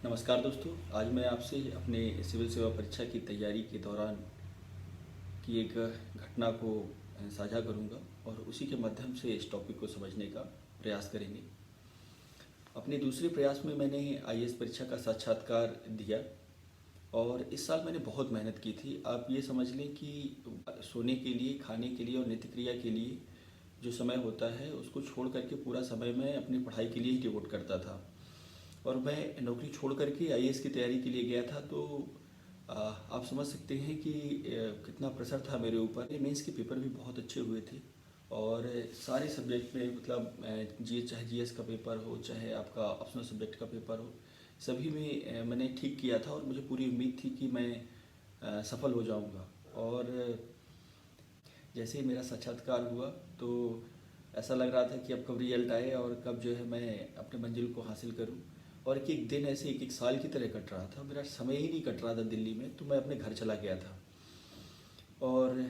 नमस्कार दोस्तों। आज मैं आपसे अपने सिविल सेवा परीक्षा की तैयारी के दौरान की एक घटना को साझा करूंगा और उसी के माध्यम से इस टॉपिक को समझने का प्रयास करेंगे। अपने दूसरे प्रयास में मैंने आईएएस परीक्षा का साक्षात्कार दिया और इस साल मैंने बहुत मेहनत की थी। आप ये समझ लें कि सोने के लिए, खाने के लिए और नित्य क्रिया के लिए जो समय होता है उसको छोड़ करके पूरा समय मैं अपनी पढ़ाई के लिए ही डिवोट करता था। और मैं नौकरी छोड़ करके आईएएस की तैयारी के लिए गया था। तो आप समझ सकते हैं कि कितना प्रेशर था मेरे ऊपर। मेंस के पेपर भी बहुत अच्छे हुए थे और सारे सब्जेक्ट में मतलब चाहे जीएस का पेपर हो, चाहे आपका ऑप्शनल सब्जेक्ट का पेपर हो, सभी में मैंने ठीक किया था और मुझे पूरी उम्मीद थी कि मैं सफल हो जाऊंगा। और जैसे ही मेरा साक्षात्कार हुआ तो ऐसा लग रहा था कि अब कब रिजल्ट आए और कब जो है मैं अपने मंजिल को हासिल करूं। और एक एक दिन ऐसे एक एक साल की तरह कट रहा था, मेरा समय ही नहीं कट रहा था दिल्ली में। तो मैं अपने घर चला गया था और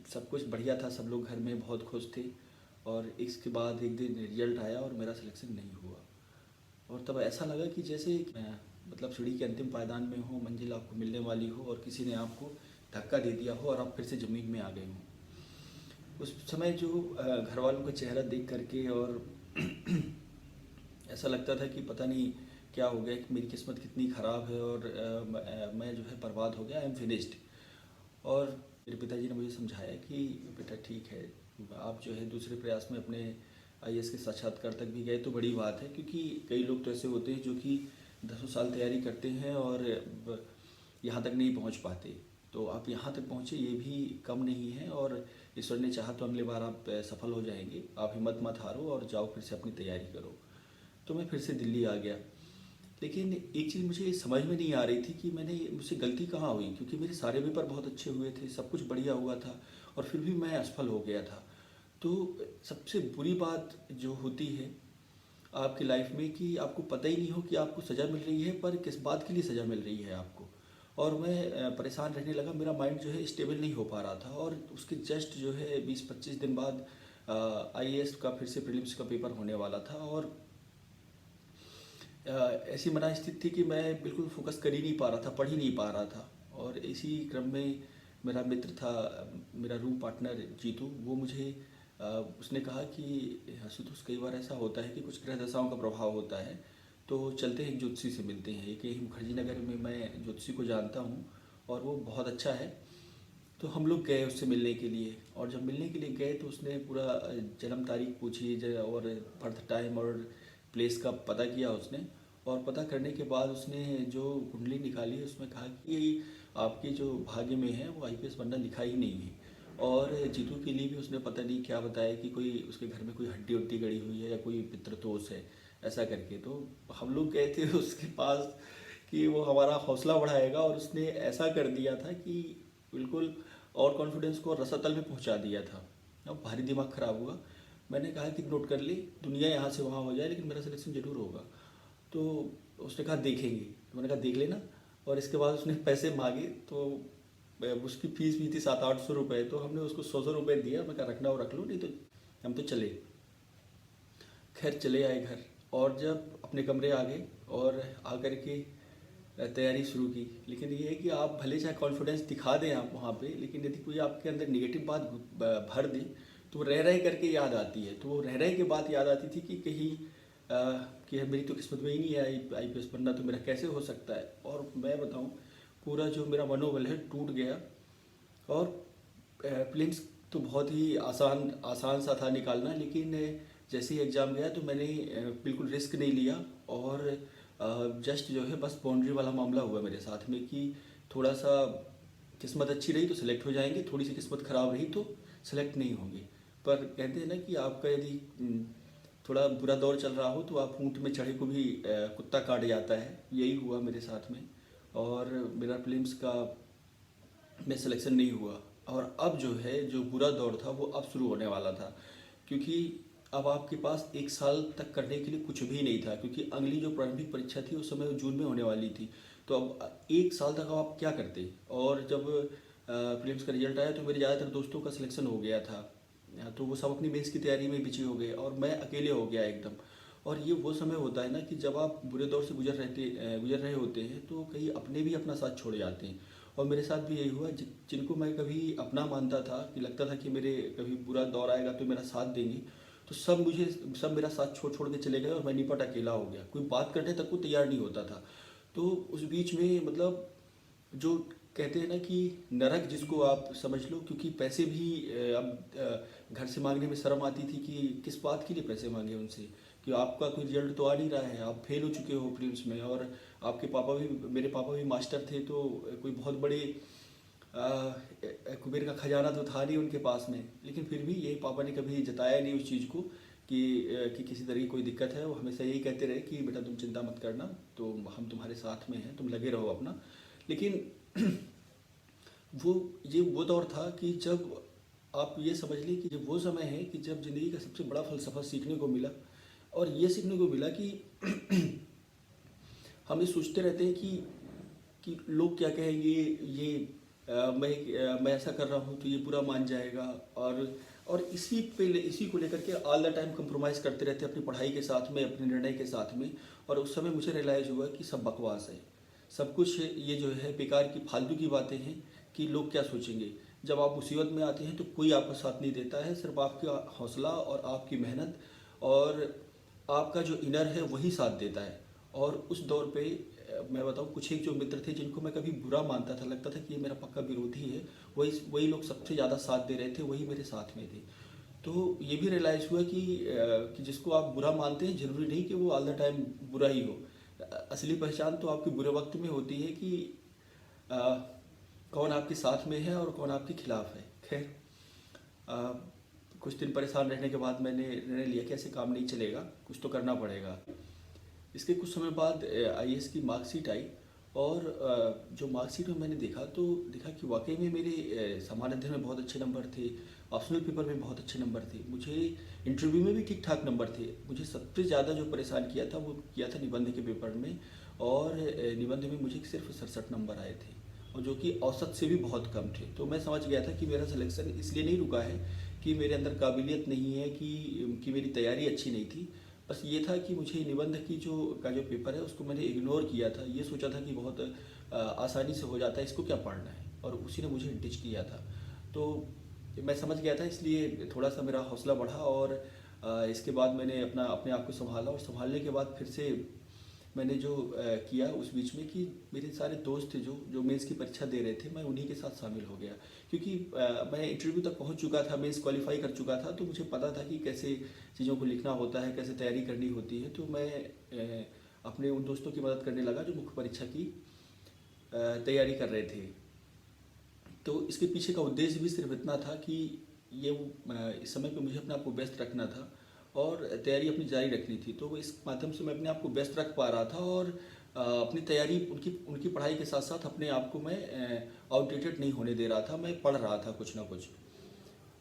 सब कुछ बढ़िया था, सब लोग घर में बहुत खुश थे। और इसके बाद एक दिन रिजल्ट आया और मेरा सिलेक्शन नहीं हुआ। और तब ऐसा लगा कि जैसे मतलब सीढ़ी के अंतिम पायदान में हो, मंजिल आपको मिलने वाली हो और किसी ने आपको धक्का दे दिया हो और आप फिर से ज़मीन में आ गए हों। उस समय जो घर वालों का चेहरा देख करके और ऐसा लगता था कि पता नहीं क्या हो गया, कि मेरी किस्मत कितनी ख़राब है और मैं जो है बर्बाद हो गया, आई एम फिनिश्ड। और मेरे पिताजी ने मुझे समझाया कि बेटा ठीक है, आप जो है दूसरे प्रयास में अपने आईएएस के साक्षात्कार तक भी गए तो बड़ी बात है। क्योंकि कई लोग तो ऐसे होते हैं जो कि 10 साल तैयारी करते हैं और यहाँ तक नहीं पहुँच पाते। तो आप यहाँ तक पहुँचे, ये भी कम नहीं है। और ईश्वर ने चाहा तो अगले बार आप सफल हो जाएंगे। आप हिम्मत मत हारो और जाओ फिर से अपनी तैयारी करो। तो मैं फिर से दिल्ली आ गया। लेकिन एक चीज़ मुझे समझ में नहीं आ रही थी कि मुझसे गलती कहाँ हुई, क्योंकि मेरे सारे पेपर बहुत अच्छे हुए थे, सब कुछ बढ़िया हुआ था और फिर भी मैं असफल हो गया था। तो सबसे बुरी बात जो होती है आपकी लाइफ में कि आपको पता ही नहीं हो कि आपको सज़ा मिल रही है, पर किस बात के लिए सज़ा मिल रही है आपको। और मैं परेशान रहने लगा, मेरा माइंड जो है स्टेबल नहीं हो पा रहा था। और उसके जस्ट जो है 20-25 दिन बाद आईएएस का फिर से प्रीलिम्स का पेपर होने वाला था। और ऐसी मना स्थिति थी कि मैं बिल्कुल फोकस कर ही नहीं पा रहा था, पढ़ ही नहीं पा रहा था। और इसी क्रम में मेरा मित्र था, मेरा रूम पार्टनर जीतू, वो मुझे उसने कहा कि आशुतोष कई बार ऐसा होता है कि कुछ ग्रह दशाओं का प्रभाव होता है, तो चलते हैं एक ज्योतिषी से मिलते हैं। एक यही मुखर्जी नगर में मैं ज्योतिषी को जानता हूँ और वो बहुत अच्छा है। तो हम लोग गए उससे मिलने के लिए। और जब मिलने के लिए गए तो उसने पूरा जन्म तारीख पूछी और बर्थ टाइम और प्लेस का पता किया उसने। और पता करने के बाद उसने जो कुंडली निकाली उसमें कहा कि आपके जो भाग्य में है वो आईपीएस बनना लिखा ही नहीं है। और जीतू के लिए भी उसने पता नहीं क्या बताया कि कोई उसके घर में कोई हड्डी उड्डी गड़ी हुई है या कोई पितृदोष है, ऐसा करके। तो हम लोग गए थे उसके पास कि वो हमारा हौसला बढ़ाएगा, और उसने ऐसा कर दिया था कि बिल्कुल और कॉन्फिडेंस को रसातल में पहुंचा दिया था। अब भारी दिमाग ख़राब हुआ। मैंने कहा कि नोट कर ली, दुनिया यहाँ से वहाँ हो जाए लेकिन मेरा सिलेक्शन जरूर होगा। तो उसने कहा देखेंगे। तो मैंने कहा देख लेना। और इसके बाद उसने पैसे मांगे। तो उसकी फीस भी थी 700-800 रुपये। तो हमने उसको 100-100 रुपये दिया। मैं कहा रखना हो रख लो, नहीं तो हम तो चले। खैर चले आए घर। और जब अपने कमरे आ गए और आकर के तैयारी शुरू की। लेकिन ये है कि आप भले चाहे कॉन्फिडेंस दिखा दें आप वहाँ पे, लेकिन यदि कोई आपके अंदर निगेटिव बात भर दे तो रह रह करके याद आती है। तो वो रह रह के बात याद आती थी कि कहीं कि मेरी तो किस्मत में ही नहीं है आईपीएस बनना, तो मेरा कैसे हो सकता है। और मैं बताऊँ, पूरा जो मेरा मनोबल है टूट गया। और प्रीलिम्स तो बहुत ही आसान आसान सा था निकालना। लेकिन जैसे ही एग्ज़ाम गया तो मैंने बिल्कुल रिस्क नहीं लिया। और जस्ट जो है बस बाउंड्री वाला मामला हुआ मेरे साथ में कि थोड़ा सा किस्मत अच्छी रही तो सेलेक्ट हो जाएंगे, थोड़ी सी किस्मत ख़राब रही तो सेलेक्ट नहीं होंगे। पर कहते हैं ना कि आपका यदि थोड़ा बुरा दौर चल रहा हो तो आप ऊँट में चढ़े को भी कुत्ता काट जाता है। यही हुआ मेरे साथ में। और मेरा प्रीलिम्स का में सिलेक्शन नहीं हुआ। और अब जो है जो बुरा दौर था वो अब शुरू होने वाला था। क्योंकि अब आपके पास एक साल तक करने के लिए कुछ भी नहीं था, क्योंकि अगली जो प्रारंभिक परीक्षा थी उस समय जून में होने वाली थी। तो अब एक साल तक आप क्या करते। और जब प्रीलिम्स का रिजल्ट आया तो मेरे ज़्यादातर दोस्तों का सिलेक्शन हो गया था। तो वो सब अपनी मेंस की तैयारी में बिजी हो गए और मैं अकेले हो गया एकदम। और ये वो समय होता है ना कि जब आप बुरे दौर से गुजर रहे होते हैं तो कहीं अपने भी अपना साथ छोड़ जाते हैं। और मेरे साथ भी यही हुआ, जिनको मैं कभी अपना मानता था कि लगता था कि मेरे कभी बुरा दौर आएगा तो मेरा साथ देंगे, तो सब मेरा साथ छोड़ छोड़ के चले गए और मैं निपट अकेला हो गया। कोई बात करने तक को तैयार नहीं होता था। तो उस बीच में मतलब जो कहते हैं ना कि नरक जिसको आप समझ लो, क्योंकि पैसे भी अब घर से मांगने में शर्म आती थी कि किस बात के लिए पैसे मांगे उनसे, कि आपका कोई रिजल्ट तो आ नहीं रहा है, आप फेल हो चुके हो प्रीलिम्स में, और आपके पापा भी, मेरे पापा भी मास्टर थे, तो कोई बहुत बड़े कुबेर का खजाना तो था नहीं उनके पास में। लेकिन फिर भी ये पापा ने कभी जताया नहीं उस चीज़ को कि किसी तरह की कोई दिक्कत है। वो हमेशा यही कहते रहे कि बेटा तुम चिंता मत करना, तो हम तुम्हारे साथ में हैं, तुम लगे रहो अपना। लेकिन वो दौर था कि जब आप ये समझ लें कि जब वो समय है कि जब ज़िंदगी का सबसे बड़ा फलसफा सीखने को मिला। और ये सीखने को मिला कि हम ये सोचते रहते हैं कि लोग क्या कहेंगे, ये मैं ऐसा कर रहा हूँ तो ये बुरा मान जाएगा, और इसी को लेकर के ऑल द टाइम कंप्रोमाइज़ करते रहते हैं अपनी पढ़ाई के साथ में, अपने निर्णय के साथ में। और उस समय मुझे रियलाइज़ हुआ कि सब बकवास है, सब कुछ ये जो है बेकार की फालतू की बातें हैं कि लोग क्या सोचेंगे। जब आप मुसीबत में आते हैं तो कोई आपका साथ नहीं देता है, सिर्फ आपका हौसला और आपकी मेहनत और आपका जो इनर है वही साथ देता है। और उस दौर पे मैं बताऊँ, कुछ एक जो मित्र थे जिनको मैं कभी बुरा मानता था, लगता था कि ये मेरा पक्का विरोधी है, वही लोग सबसे ज़्यादा साथ दे रहे थे, वही मेरे साथ में थे। तो ये भी रियलाइज़ हुआ कि जिसको आप बुरा मानते हैं ज़रूरी नहीं कि वो ऑल द टाइम बुरा ही हो। असली पहचान तो आपके बुरे वक्त में होती है कि अ, कौन आपके साथ में है और कौन आपके खिलाफ है। खैर, अ, कुछ दिन परेशान रहने के बाद मैंने निर्णय लिया कि ऐसे काम नहीं चलेगा, कुछ तो करना पड़ेगा। इसके कुछ समय बाद आईएएस की मार्कशीट आई, और जो मार्कशीट में मैंने देखा कि वाकई में मेरे सामान्य अध्ययन में बहुत अच्छे नंबर थे, ऑप्शनल पेपर में बहुत अच्छे नंबर थे, मुझे इंटरव्यू में भी ठीक ठाक नंबर थे। मुझे सबसे ज़्यादा जो परेशान किया था वो किया था निबंध के पेपर में, और निबंध में मुझे सिर्फ 67 नंबर आए थे, और जो कि औसत से भी बहुत कम थे। तो मैं समझ गया था कि मेरा सिलेक्शन इसलिए नहीं रुका है कि मेरे अंदर काबिलियत नहीं है, कि मेरी तैयारी अच्छी नहीं थी। बस ये था कि मुझे निबंध की जो पेपर है उसको मैंने इग्नोर किया था, ये सोचा था कि बहुत आसानी से हो जाता है, इसको क्या पढ़ना है, और उसी ने मुझे डिच किया था। तो मैं समझ गया था, इसलिए थोड़ा सा मेरा हौसला बढ़ा, और इसके बाद मैंने अपने आप को संभाला, और संभालने के बाद फिर से मैंने जो किया उस बीच में कि मेरे सारे दोस्त थे जो मेंस की परीक्षा दे रहे थे, मैं उन्हीं के साथ शामिल हो गया। क्योंकि मैं इंटरव्यू तक पहुंच चुका था, मेंस क्वालिफाई कर चुका था, तो मुझे पता था कि कैसे चीज़ों को लिखना होता है, कैसे तैयारी करनी होती है। तो मैं अपने उन दोस्तों की मदद करने लगा जो मुख्य परीक्षा की तैयारी कर रहे थे। तो इसके पीछे का उद्देश्य भी सिर्फ इतना था कि इस समय पे मुझे अपने आप को व्यस्त रखना था और तैयारी अपनी जारी रखनी थी। तो इस माध्यम से मैं अपने आप को व्यस्त रख पा रहा था, और अपनी तैयारी, उनकी पढ़ाई के साथ साथ अपने आप को मैं आउटडेटेड नहीं होने दे रहा था, मैं पढ़ रहा था कुछ ना कुछ।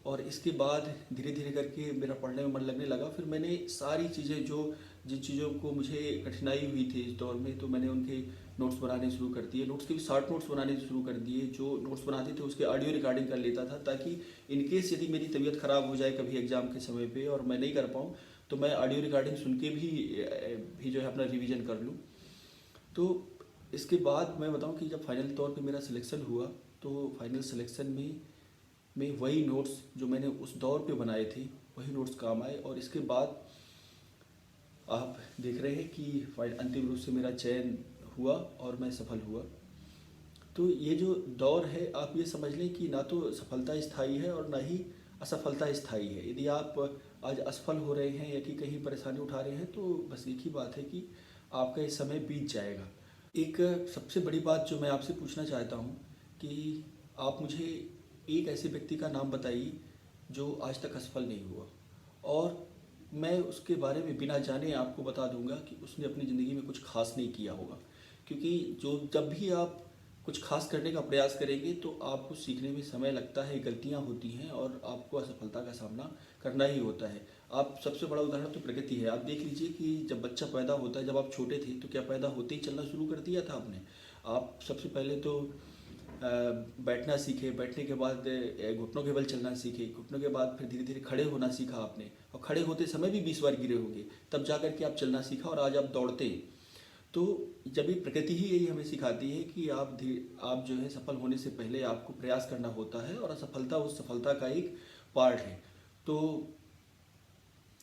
और इसके बाद धीरे धीरे करके मेरा पढ़ने में मन लगने लगा। फिर मैंने सारी चीज़ें जिन चीज़ों को मुझे कठिनाई हुई थी इस दौर में, तो मैंने उनके नोट्स बनाने शुरू कर दिए। नोट्स के भी शॉर्ट नोट्स बनाने शुरू कर दिए। जो नोट्स बनाते थे उसके ऑडियो रिकॉर्डिंग कर लेता था, ताकि इन केस यदि मेरी तबीयत ख़राब हो जाए कभी एग्ज़ाम के समय पे और मैं नहीं कर पाऊँ, तो मैं ऑडियो रिकॉर्डिंग सुन के भी जो है अपना रिवीजन कर लूँ। तो इसके बाद मैं बताऊँ कि जब फाइनल तौर पे मेरा सिलेक्शन हुआ, तो फाइनल सिलेक्शन में वही नोट्स जो मैंने उस दौर पे बनाए थे वही नोट्स काम आए। और इसके बाद आप देख रहे हैं कि अंतिम रूप से मेरा चयन हुआ और मैं सफल हुआ। तो ये जो दौर है, आप ये समझ लें कि ना तो सफलता स्थायी है और ना ही असफलता स्थायी है। यदि आप आज असफल हो रहे हैं या कि कहीं परेशानी उठा रहे हैं, तो बस एक ही बात है कि आपका ये समय बीत जाएगा। एक सबसे बड़ी बात जो मैं आपसे पूछना चाहता हूँ कि आप मुझे एक ऐसे व्यक्ति का नाम बताइए जो आज तक असफल नहीं हुआ, और मैं उसके बारे में बिना जाने आपको बता दूंगा कि उसने अपनी ज़िंदगी में कुछ खास नहीं किया होगा। क्योंकि जब भी आप कुछ खास करने का प्रयास करेंगे तो आपको सीखने में समय लगता है, गलतियां होती हैं और आपको असफलता का सामना करना ही होता है। आप सबसे बड़ा उदाहरण तो प्रगति है। आप देख लीजिए कि जब बच्चा पैदा होता है, जब आप छोटे थे तो क्या पैदा होते ही चलना शुरू कर दिया था आपने? आप सबसे पहले तो बैठना सीखे, बैठने के बाद घुटनों के बल चलना सीखे, घुटनों के बाद फिर धीरे धीरे खड़े होना सीखा आपने, और खड़े होते समय भी 20 बार गिरे होंगे, तब जा कर के आप चलना सीखा और आज आप दौड़ते हैं। तो जब ये प्रकृति ही यही हमें सिखाती है कि आप जो है सफल होने से पहले आपको प्रयास करना होता है, और असफलता उस सफलता का एक पार्ट है। तो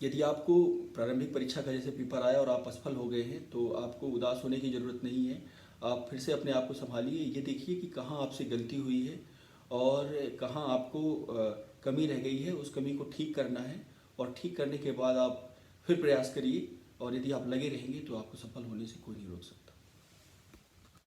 यदि आपको प्रारंभिक परीक्षा का जैसे पेपर आया और आप असफल हो गए हैं, तो आपको उदास होने की ज़रूरत नहीं है। आप फिर से अपने आप को संभालिए, ये देखिए कि कहाँ आपसे गलती हुई है और कहाँ आपको कमी रह गई है, उस कमी को ठीक करना है, और ठीक करने के बाद आप फिर प्रयास करिए, और यदि आप लगे रहेंगे तो आपको सफल होने से कोई नहीं रोक सकता।